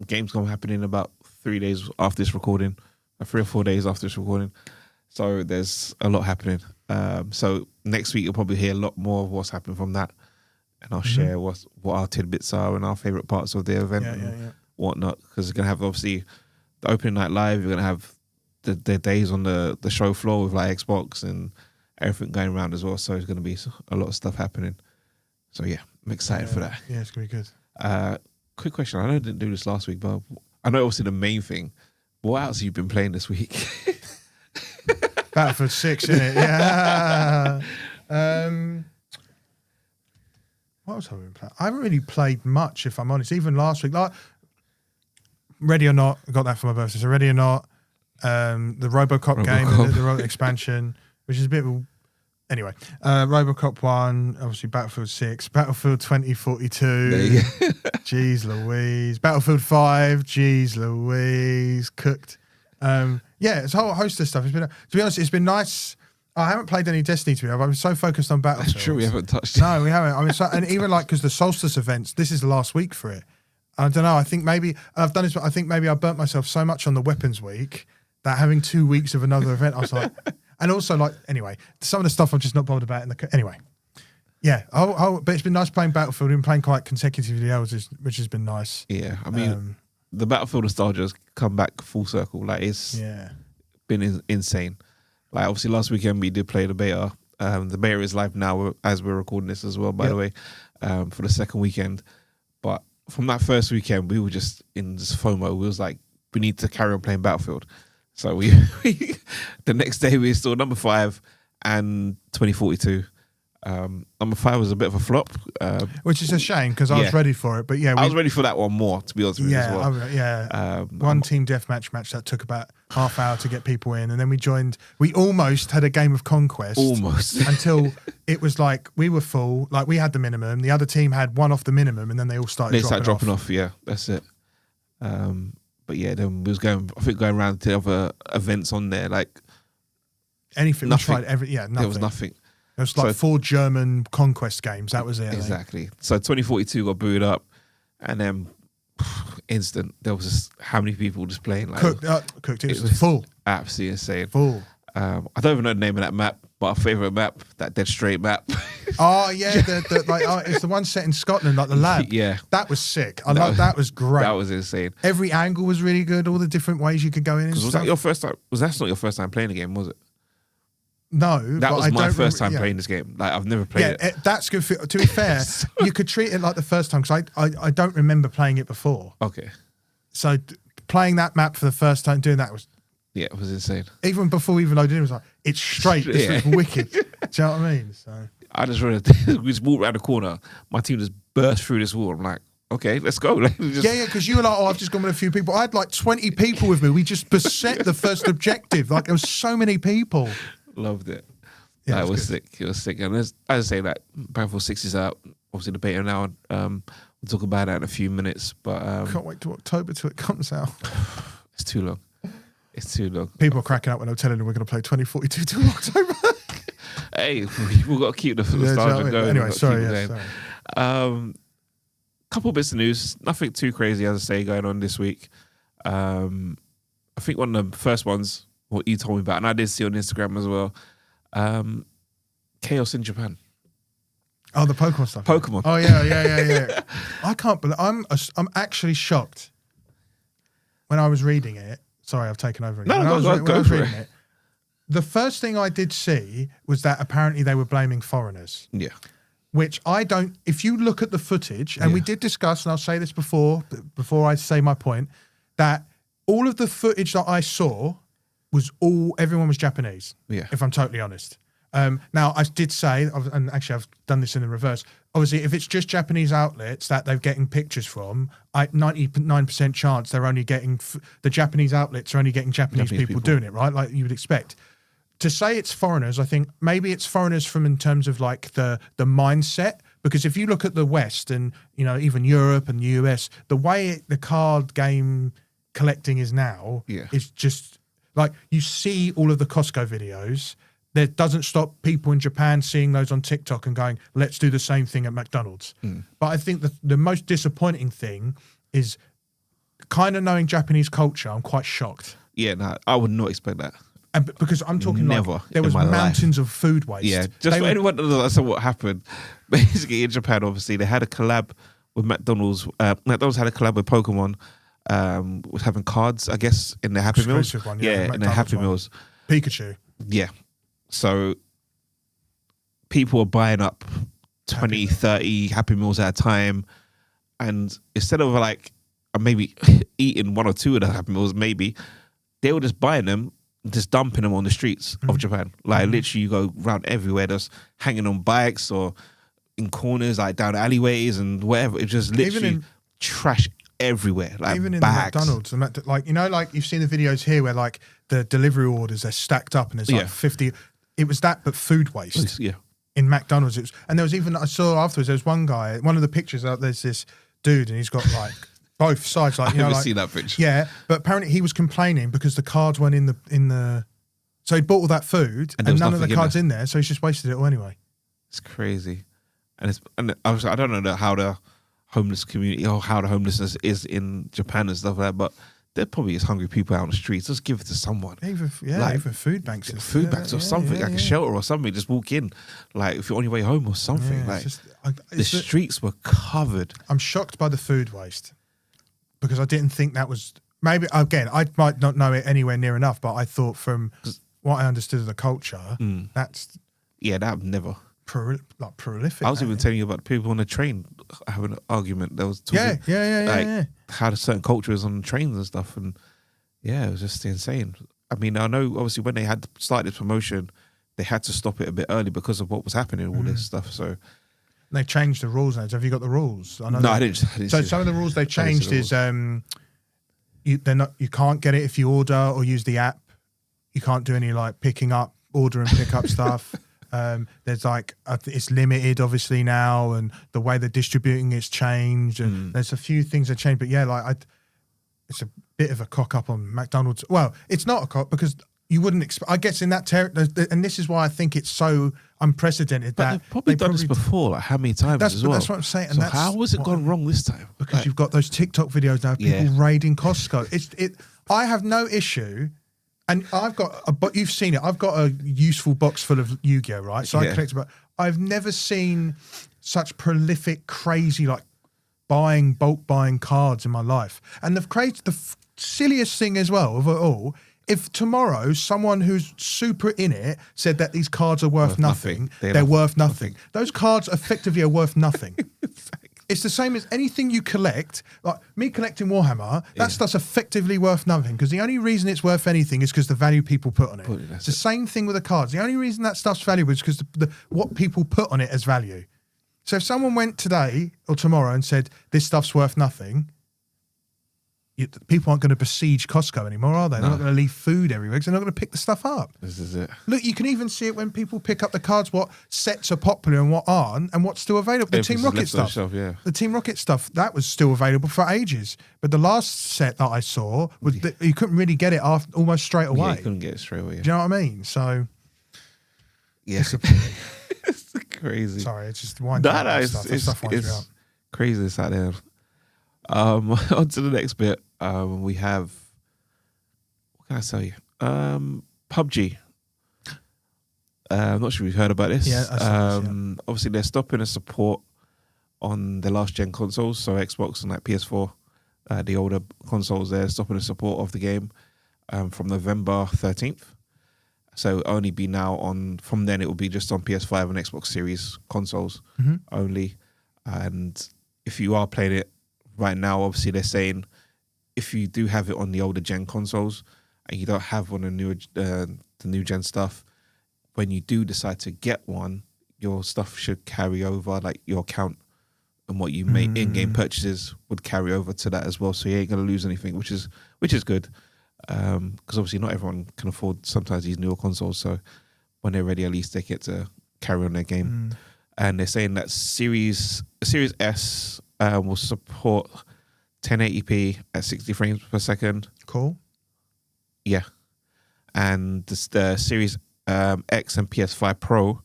Gamescom happening about 3 days after this recording, 3 or 4 days after this recording. So there's a lot happening. So next week you'll probably hear a lot more of what's happening from that, and I'll share what our tidbits are and our favorite parts of the event and whatnot. Because we're gonna have obviously the opening night live. You're gonna have the days on the show floor with like Xbox and everything going around as well. So there's gonna be a lot of stuff happening. So yeah, I'm excited for that. Yeah, it's gonna be good. Quick question. I know I didn't do this last week, but I know obviously the main thing. What else have you been playing this week? Battlefield 6, isn't it? Yeah. What else have I been playing? I haven't really played much, if I'm honest. Even last week, like Ready or Not, I got that for my birthday. So Ready or Not, the RoboCop game, the expansion, which is a bit of a, anyway. RoboCop 1, obviously Battlefield 6, Battlefield 2042. There you go. Jeez Louise. Battlefield 5, jeez Louise. Cooked. Yeah, it's a whole host of stuff. It's been, to be honest, it's been nice. I haven't played any Destiny to me. I've been so focused on Battlefield. That's true, we haven't touched it. No, we haven't. I mean, and even like, because the Solstice events, this is the last week for it. I don't know. I think maybe I've done this, but I think maybe I burnt myself so much on the weapons week that having 2 weeks of another event, I was like, and also like, anyway, some of the stuff I'm just not bothered about. Anyway, yeah. But it's been nice playing Battlefield. We've been playing quite consecutively, which has been nice. Yeah, I mean, the Battlefield nostalgia has come back full circle. Like it's been insane. Like obviously last weekend we did play the beta. The beta is live now as we're recording this as well, by the way, for the second weekend. But from that first weekend, we were just in this FOMO. We was like, we need to carry on playing Battlefield. So we the next day we installed number 5 and 2042. Number 5 was a bit of a flop, which is a shame because I was ready for it. But yeah, I was ready for that one more, to be honest with you as well. One team deathmatch match that took about half hour to get people in, and then we joined. We almost had a game of Conquest, until it was like we were full. Like we had the minimum, the other team had one off the minimum, and then they all started. They started dropping off. Yeah, that's it. But yeah, then we was going around to other events on there, like anything. Nothing. We tried nothing. There was nothing. It was like 4 German Conquest games. That was it. Exactly. So 2042 got booted up, and then instant. There was just how many people just playing like cooked. It was full. Absolutely insane. Full. I don't even know the name of that map, but our favorite map, that Dead Straight map. Oh yeah, it's the one set in Scotland, like the lab. Yeah, that was sick. That was great. That was insane. Every angle was really good. All the different ways you could go in. Was that your first time? That's not your first time playing the game, was it? No, that was my first time playing this game. Like I've never played it. That's good. To be fair, you could treat it like the first time because I don't remember playing it before. Okay, so playing that map for the first time, doing that was. Yeah, it was insane. Even before we even loaded in, it was like, it's straight. This was wicked. Do you know what I mean? So I just we just walked around the corner. My team just burst through this wall. I'm like, okay, let's go. Yeah, because you were like, I've just gone with a few people. I had like 20 people with me. We just beset the first objective. Like, there was so many people. Loved it. Yeah, it was sick. It was sick. And as I say, that Battlefield 6 is out. Obviously, the beta now. We'll talk about that in a few minutes. But can't wait to October till it comes out. It's too long. It's too long. People are cracking up when I'm telling them we're going to play 2042 till October. Hey, we've got to keep the nostalgia going. Anyway, sorry. Couple bits of news, nothing too crazy, as I say, going on this week. I think one of the first ones, what you told me about, and I did see on Instagram as well, chaos in Japan. Oh, the Pokemon stuff. Pokemon. Oh yeah. I can't believe I'm actually shocked. When I was reading it, sorry, I've taken over again. When I was reading it, the first thing I did see was that apparently they were blaming foreigners. Yeah. Which I don't, if you look at the footage, and we did discuss, and I'll say this before I say my point, that all of the footage that I saw was everyone was Japanese. Yeah. If I'm totally honest. Now, I did say, and actually I've done this in the reverse, obviously if it's just Japanese outlets that they're getting pictures from, 99% chance they're only getting, the Japanese outlets are only getting Japanese people doing it, right? Like you would expect. To say it's foreigners, I think maybe it's foreigners from in terms of like the mindset, because if you look at the West and, you know, even Europe and the US, the way the card game collecting is now is just like, you see all of the Costco videos. That doesn't stop people in Japan seeing those on TikTok and going, let's do the same thing at McDonald's. But I think the most disappointing thing is kind of knowing Japanese culture. I'm quite shocked. Yeah, no, I would not expect that. And because I'm talking like there was mountains of food waste. Yeah, just for anyone that doesn't understand what happened, basically in Japan, obviously, they had a collab with McDonald's. McDonald's had a collab with Pokemon, was having cards, I guess, in their Happy Meals. One, in their Happy Meals. Pikachu. Yeah. So people are buying up 20, 30 Happy Meals at a time. And instead of like maybe eating one or two of the Happy Meals, maybe, they were just buying them, just dumping them on the streets of Japan. Like literally you go around everywhere, just hanging on bikes or in corners, like down alleyways and whatever. It's just literally trash everywhere. Like even in bags. McDonald's, like, you know, like you've seen the videos here where like the delivery orders, they're stacked up and there's like 50. It was that, but food waste. Yeah. In McDonald's. And there was even, I saw afterwards, there was one guy, one of the pictures, there's this dude and he's got like both sides. Like, you know, I've like, seen that picture. Yeah, but apparently he was complaining because the cards weren't in the so he bought all that food and none of the cards in there, so he's just wasted it all anyway. It's crazy. And I don't know how the homeless community or how the homelessness is in Japan and stuff like that, but there probably is hungry people out on the streets. Just give it to someone. Even food banks. Food banks or something, like a shelter or something. Just walk in, like if you're on your way home or something. Yeah, like the streets were covered. I'm shocked by the food waste because I didn't think that was, maybe, again, I might not know it anywhere near enough, but I thought from what I understood of the culture, that's... Yeah, that never... prolific. I was even telling you about the people on the train having an argument. There was talking, how the certain culture is on the trains and stuff, and it was just insane. I mean, I know obviously when they had started this promotion, they had to stop it a bit early because of what was happening, all this stuff. So they changed the rules now. Have you got the rules? I know I didn't. So some of the rules they changed is you can't get it if you order or use the app. You can't do any like picking up, order and pick up stuff. There's like it's limited obviously now, and the way they're distributing it's changed, and there's a few things that changed. But it's a bit of a cock up on McDonald's. Well, it's not a cock because you wouldn't expect. I guess in that and this is why I think it's so unprecedented. But they've probably done this before. Like how many times as well? That's what I'm saying. So how was it gone wrong this time? Because you've got those TikTok videos now of people raiding Costco. I have no issue. And I've got you've seen it. I've got a useful box full of Yu-Gi-Oh, right? So I collect about. I've never seen such prolific, crazy, like bulk buying cards in my life. And the silliest thing as well of it all. If tomorrow someone who's super in it said that these cards are worth nothing, they're worth nothing. Those cards effectively are worth nothing. It's the same as anything you collect. Like me collecting Warhammer, that stuff's effectively worth nothing because the only reason it's worth anything is because the value people put on it. It's the same thing with the cards. The only reason that stuff's valuable is because what people put on it as value. So if someone went today or tomorrow and said this stuff's worth nothing, people aren't going to besiege Costco anymore, are they? They're not going to leave food everywhere because they're not going to pick the stuff up. This is it. Look, you can even see it when people pick up the cards, what sets are popular and what aren't, and what's still available. The Team Rocket stuff. The Team Rocket stuff, that was still available for ages. But the last set that I saw, was you couldn't really get it almost straight away. Yeah, you couldn't get it straight away. Do you know what I mean? So, Yeah. It's crazy. Sorry, it's just winds me up. That stuff winds me up. Craziness out there. On to the next bit. We have, what can I tell you? PUBG. I'm not sure if you've heard about this. Yeah, obviously they're stopping the support on the last gen consoles, so Xbox and like PS4, the older consoles. They're stopping the support of the game from November 13th. So it'll only be now on. From then, it will be just on PS5 and Xbox Series consoles only. And if you are playing it right now, obviously they're saying if you do have it on the older gen consoles and you don't have one of the new gen stuff, when you do decide to get one, your stuff should carry over, like your account and what you make in-game purchases would carry over to that as well. So you ain't gonna lose anything, which is good, because obviously not everyone can afford sometimes these newer consoles. So when they're ready, at least they get to carry on their game. And they're saying that Series S will support 1080p at 60 frames per second. Cool. Yeah, and the Series X and PS5 Pro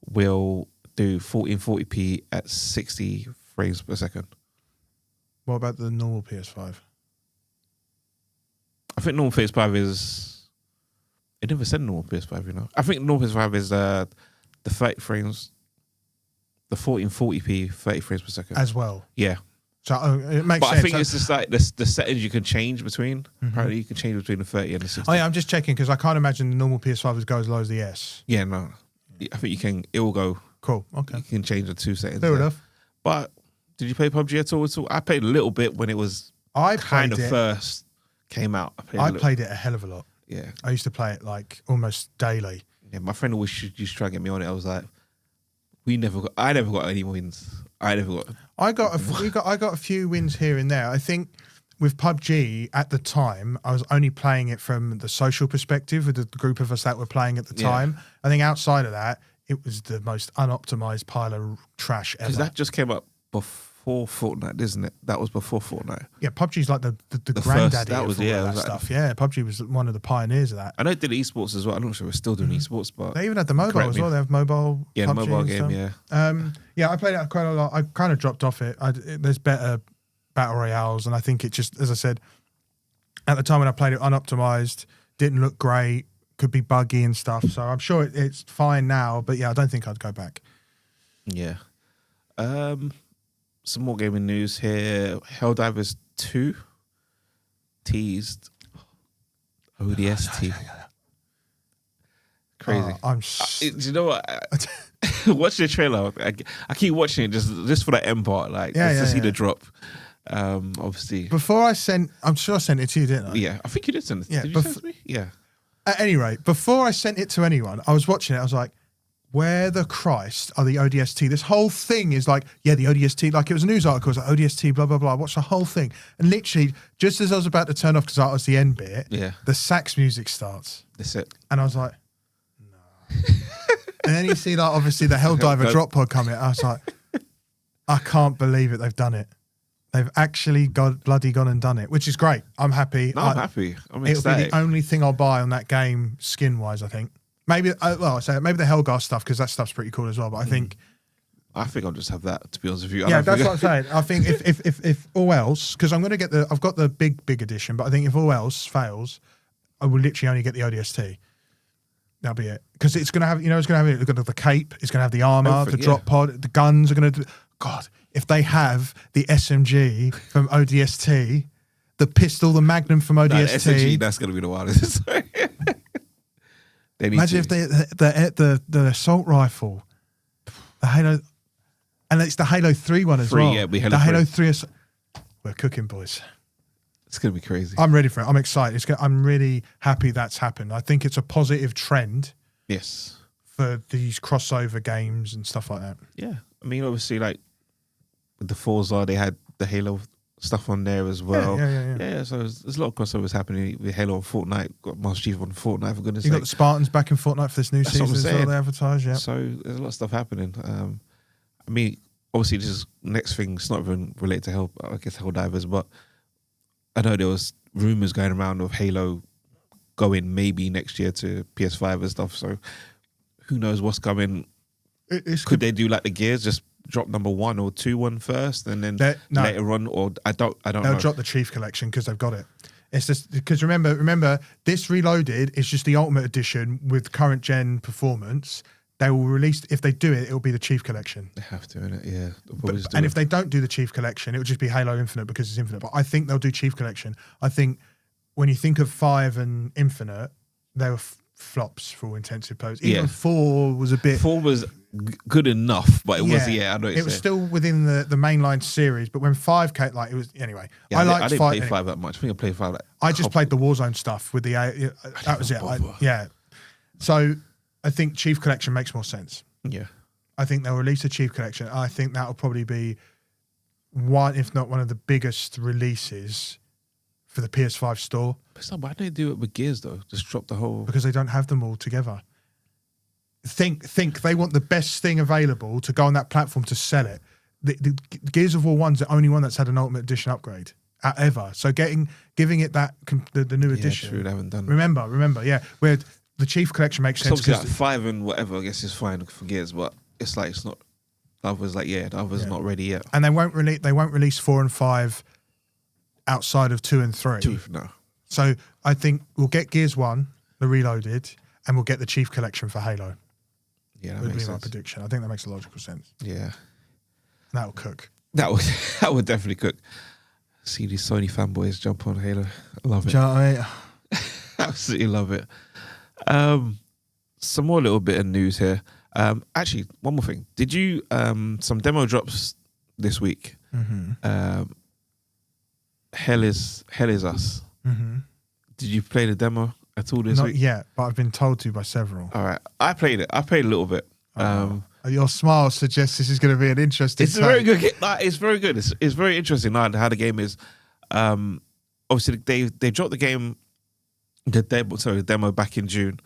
will do 1440p at 60 frames per second. What about the normal PS5? I think normal PS5 is... It never said normal PS5, you know. I think normal PS5 is the 30 frames, the 1440p 30 frames per second. As well? Yeah. So it makes sense. I think it's just like the settings you can change between. Apparently you can change between the 30 and the 60. Oh yeah, I'm just checking because I can't imagine the normal PS5 would go as low as the S. Yeah, no. I think you can... It will go... Cool, okay. You can change the two settings. Fair enough. But did you play PUBG at all? I played a little bit when it was first came out. I played it a hell of a lot. Yeah. I used to play it like almost daily. Yeah, my friend always used to try to get me on it. I was like, I never got any wins. I got a few wins here and there. I think with PUBG at the time, I was only playing it from the social perspective with the group of us that were playing at the time. I think outside of that, it was the most unoptimized pile of trash ever. Because that just came up before Fortnite, isn't it? That was before Fortnite. Yeah, PUBG's like the granddaddy of all that stuff. Yeah, PUBG was one of the pioneers of that. I know it did esports as well. I'm not sure we're still doing esports, but... They even had the mobile as well. They have mobile PUBG the mobile game, yeah. Yeah, I played it quite a lot. I kind of dropped off it. There's better battle royales, and I think it just, as I said, at the time when I played it, unoptimized, didn't look great, could be buggy and stuff. So I'm sure it's fine now, but yeah, I don't think I'd go back. Yeah. Some more gaming news here. Helldivers 2 teased ODST. Crazy. Do you know what? Watch the trailer. I keep watching it just for that end part, like to see the drop. Obviously. I'm sure I sent it to you, didn't I? Yeah, I think you did send it. Yeah, did you send it to me? Yeah. At any rate, before I sent it to anyone, I was watching it. I was like, where the Christ are the ODST? This whole thing is like, yeah, the ODST, like it was a news article, it was like ODST, blah, blah, blah. I watched the whole thing. And literally, just as I was about to turn off, because that was the end bit, the sax music starts. That's it. And I was like, no. And then you see, like, obviously the Helldiver drop pod coming. I was like, I can't believe it. They've done it. They've actually bloody gone and done it, which is great. I'm happy. No, I'm happy. I'm excited. It'll be the only thing I'll buy on that game skin-wise, I think. Maybe, I say maybe the Hellgar stuff, because that stuff's pretty cool as well. But I think I'll just have that, to be honest with you. Yeah, that's what I'm saying. I think if all else, because I'm going to get I've got the big edition, but I think if all else fails, I will literally only get the ODST. That'll be it. Because it's going to have, it's going to have the cape, it's going to have the armor, the drop pod, the guns are going to do. God, if they have the SMG from ODST, the pistol, the Magnum from ODST. The SMG, that's going to be the wildest. Imagine if the assault rifle, the Halo, and it's the Halo 3 one as well. Yeah, the Halo 3. We're cooking, boys. It's going to be crazy. I'm ready for it. I'm excited. I'm really happy that's happened. I think it's a positive trend. Yes. For these crossover games and stuff like that. Yeah. I mean, obviously, like, with the Forza, they had the Halo stuff on there as well. Yeah, so there's a lot of crossovers happening with Halo and Fortnite. Got Master Chief on Fortnite, for goodness sake. You got the Spartans back in Fortnite for this new season as well, they advertise, yeah. So there's a lot of stuff happening. I mean, obviously, this is next thing. It's not even related to Helldivers, but I know there was rumours going around of Halo going maybe next year to PS5 and stuff, so who knows what's coming. Could they do like the Gears, just drop number 1 or 2 first, and then later on, or I don't know. They'll drop the Chief Collection because they've got it. It's just because remember, this Reloaded is just the Ultimate Edition with current gen performance. They will release, if they do it, it'll be the Chief Collection. They have to, innit? Yeah. And if they don't do the Chief Collection, it'll just be Halo Infinite because it's Infinite. But I think they'll do Chief Collection. I think when you think of 5 and Infinite, they were flops for all intensive purposes. Even 4 was a bit... 4 was good enough, but it was, I know it was still within the mainline series, but when 5 came, like, it was... Anyway, I didn't play 5 that much. I think I played 5 like... I just played the Warzone stuff with the... that was it. So... I think Chief Collection makes more sense. Yeah. I think they'll release a Chief Collection. I think that'll probably be one, if not one of the biggest releases for the PS5 store. But why don't they do it with Gears though? Just drop the whole... Because they don't have them all together. Think they want the best thing available to go on that platform to sell it. The Gears of War 1's the only one that's had an Ultimate Edition upgrade ever. So giving it that the new edition. True, they haven't done. Remember, where the Chief Collection makes sense. Obviously, like 5 and whatever, I guess is fine for Gears, but it's like it's not. The others the others not ready yet. And they won't release 4 and 5 outside of 2 and 3. 2, no. So I think we'll get Gears 1, the Reloaded, and we'll get the Chief Collection for Halo. Yeah, that would makes be my sense. prediction. I think that makes a logical sense. Yeah, that'll cook. That would definitely cook. See these Sony fanboys jump on Halo. I love it. Do you know what I mean? Absolutely love it. Some more little bit of news here. Actually, one more thing. Did you some demo drops this week? Mm-hmm. Hell is Us. Mm-hmm. Did you play the demo at all this week? Not yet, but I've been told to by several. All right, I played it. I played a little bit. Your smile suggests this is going to be an interesting. It's a very good. It's very good. It's very interesting how the game is. Obviously, they dropped the game. The demo back in June,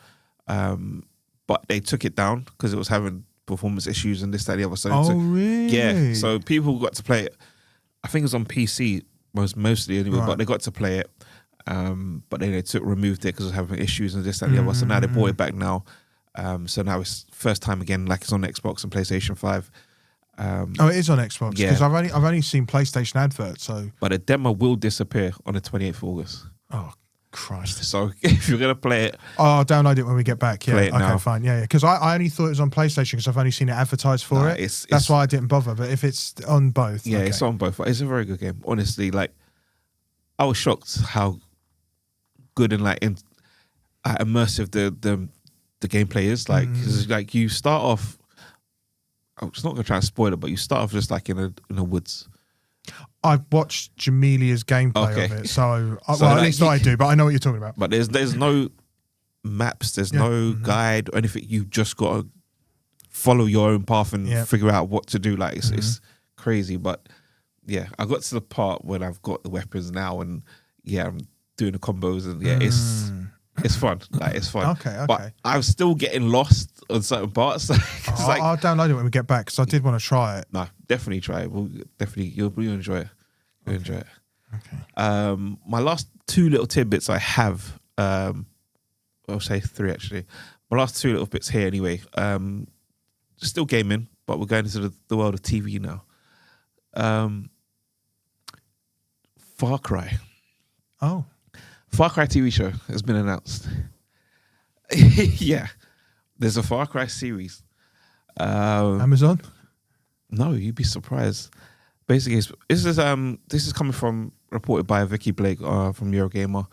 but they took it down because it was having performance issues and this, that, the other. So really? Yeah. So people got to play it. I think it was on PC mostly anyway, but they got to play it. But then they removed it because it was having issues and this, that, the other. So now they brought it back now. So now it's first time again, like it's on Xbox and PlayStation 5. It is on Xbox because I've only seen PlayStation adverts. So, but the demo will disappear on the 28th of August. Oh. Christ. So if you're going to play it... I'll download it when we get back. Yeah, play it now. Fine. Yeah, because I only thought it was on PlayStation because I've only seen it advertised for it. That's why I didn't bother. But if it's on both... Yeah, it's on both. It's a very good game. Honestly, like, I was shocked how good and immersive the gameplay is. Like, 'cause, like you start off... I'm just not going to try and spoil it, but you start off just like in a woods. I've watched Jamelia's gameplay of it, so at least I do, but I know what you're talking about. But there's no maps, there's no guide or anything. You've just got to follow your own path and figure out what to do. Like it's crazy, but yeah, I got to the part when I've got the weapons now, and I'm doing the combos, and it's fun. Like it's fun. Okay. But I'm still getting lost on certain parts. I'll download it when we get back because I did want to try it. No, definitely try it. You'll enjoy it. You'll enjoy it. Okay. My last 2 little tidbits I have. I'll say 3 actually. My last 2 little bits here anyway. Still gaming, but we're going into the world of TV now. Far Cry. Oh. Far Cry TV show has been announced. Yeah. There's a Far Cry series. Amazon? No, you'd be surprised. Basically, this is coming from, reported by Vicky Blake from Eurogamer.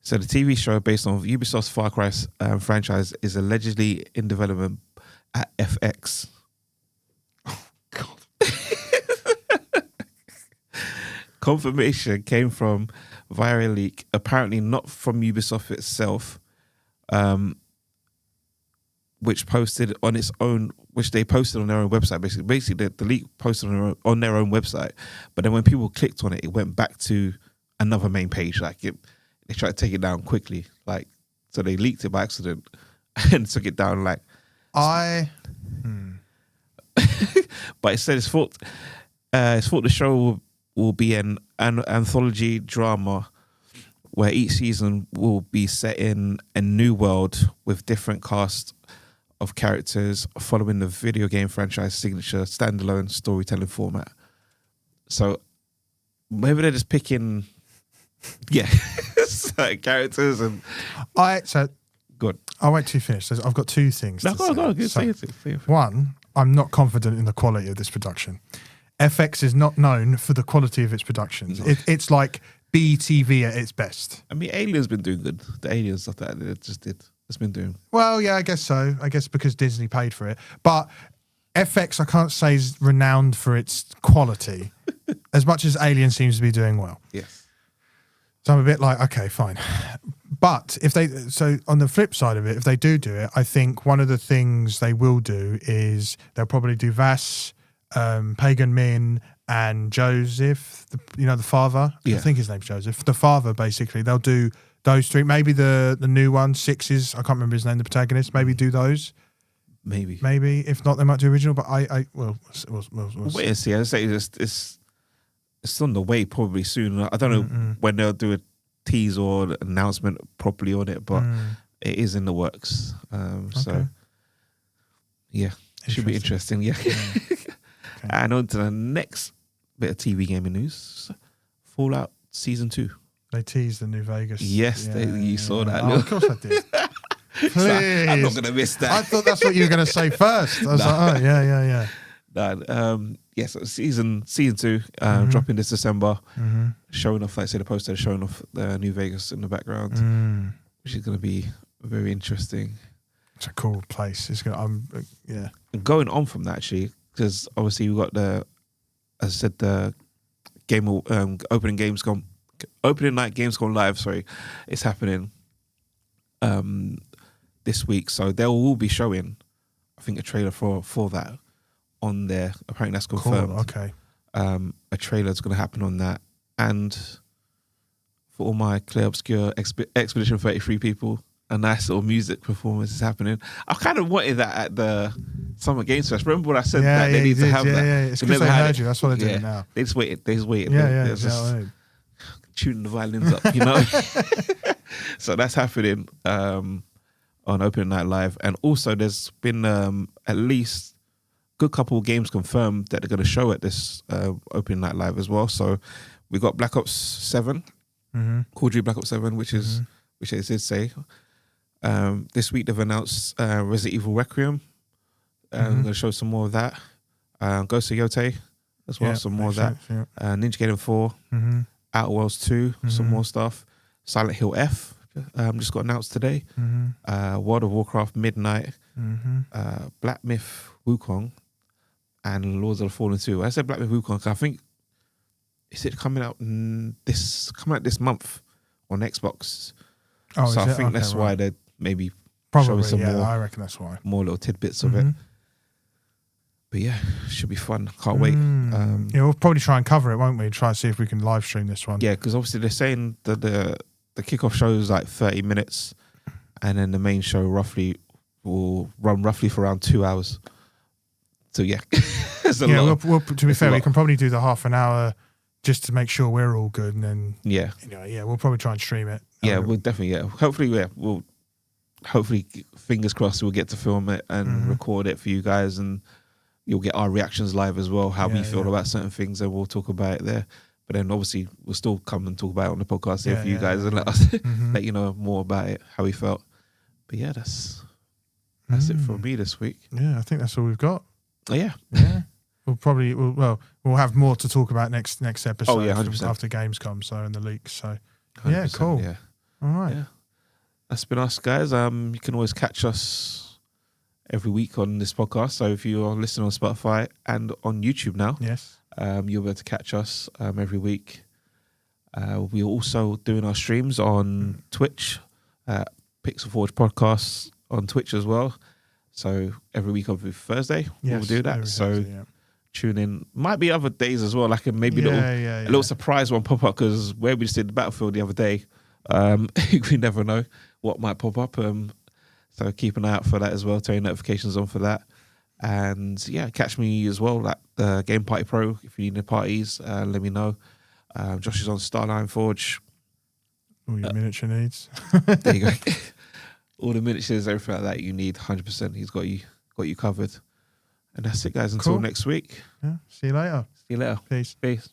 So the TV show based on Ubisoft's Far Cry franchise is allegedly in development at FX. Oh, God. Confirmation came from via a leak, apparently not from Ubisoft itself, which they posted on their own website. Basically, the leak posted on their own website, but then when people clicked on it, it went back to another main page. Like they tried to take it down quickly, so they leaked it by accident and took it down. But it said it's thought the show will be an anthology drama where each season will be set in a new world with different cast of characters following the video game franchise signature standalone storytelling format. So maybe they're just picking, certain characters and. Good. I'll wait till you finish. I've got two things. No, go on. Say it. One, I'm not confident in the quality of this production. FX is not known for the quality of its productions. No. It's like BTV at its best. I mean, Alien's been doing good. The Alien stuff that it just did, it's been doing. Well, yeah, I guess so. I guess because Disney paid for it. But FX, I can't say is renowned for its quality as much as Alien seems to be doing well. Yes. So I'm a bit like, okay, fine. But so on the flip side of it, if they do it, I think one of the things they will do is they'll probably do Vass, Pagan Min, and Joseph, the father. Yeah. I think his name's Joseph. The father, basically. They'll do those three. Maybe the new one, Sixes. I can't remember his name, the protagonist. Maybe do those. Maybe. If not, they might do original. But we'll wait and see. I say it's on the way probably soon. I don't know when they'll do a tease or announcement properly on it, but it is in the works. So yeah, it should be interesting. Yeah. Okay. And on to the next bit of TV gaming news: Fallout Season 2. They teased the New Vegas. Yes, you saw that. Oh, of course I did. Please. I'm not going to miss that. I thought that's what you were going to say first. I was like, oh, yeah. Yes, season 2 dropping this December, showing off, like I said, the poster showing off the New Vegas in the background, which is going to be very interesting. It's a cool place. It's going to, And going on from that, actually, because obviously we got the opening night Gamescom Live. Sorry, it's happening this week, so they will be showing, I think, a trailer for that on there. Apparently that's confirmed. Cool, okay. A trailer is going to happen on that, and for all my Clear Obscure Expedition 33 people, a nice little music performance is happening. I kind of wanted that at the Summer Games Fest. Remember when I said that they need to have that? Yeah, it's because they heard you. That's what they're doing now. They just waited. Yeah, They're just tuning the violins up, So that's happening on Opening Night Live, and also there's been at least good couple of games confirmed that they're going to show at this Opening Night Live as well. So we got Black Ops 7, Call of Duty Black Ops 7, which they did say. This week they've announced Resident Evil Requiem. We're going to show some more of that. Ghost of Yotei as well, some more of that. Sense, Ninja Gaiden 4, Outer Worlds 2, some more stuff. Silent Hill F just got announced today. World of Warcraft Midnight, Black Myth Wukong, and Lords of the Fallen 2. I said Black Myth Wukong because I think is it coming out this month on Xbox. Oh, so I think that's why they're maybe probably showing some more. I reckon that's why. More little tidbits of it. But yeah, should be fun. Can't wait. We'll probably try and cover it, won't we? Try and see if we can live stream this one. Yeah, because obviously they're saying that the kickoff show is like 30 minutes, and then the main show will run roughly for around 2 hours. So yeah, there's a lot. To be fair, we can probably do the half an hour just to make sure we're all good, and then we'll probably try and stream it. Yeah, we'll definitely. Yeah, hopefully, fingers crossed, we'll get to film it and record it for you guys, and you'll get our reactions live as well, how we feel about certain things, and we'll talk about it there. But then obviously we'll still come and talk about it on the podcast here for you guys and let us let you know more about it, how we felt. But yeah, that's it for me this week. Yeah, I think that's all we've got. Oh, yeah. We'll have more to talk about next episode. Oh, yeah, 100%. After Gamescom, so and the leaks. So 100%, cool. Yeah. All right. Yeah. That's been us, guys. You can always catch us every week on this podcast. So if you are listening on Spotify and on YouTube now, you'll be able to catch us every week. We're also doing our streams on Twitch, Pixel Forge Podcasts on Twitch as well. So every week every Thursday we'll do that. So tune in. Might be other days as well, like maybe a little surprise one pop up, because where we just did the Battlefield the other day, we never know what might pop up. So keep an eye out for that as well. Turn your notifications on for that. And yeah, catch me as well at the Game Party Pro. If you need any parties, let me know. Josh is on Starline Forge. All your miniature needs. There you go. all the miniatures, everything like that you need. 100%. He's got you covered. And that's it, guys. Until Cool. next week. Yeah. See you later. See you later. Peace. Peace.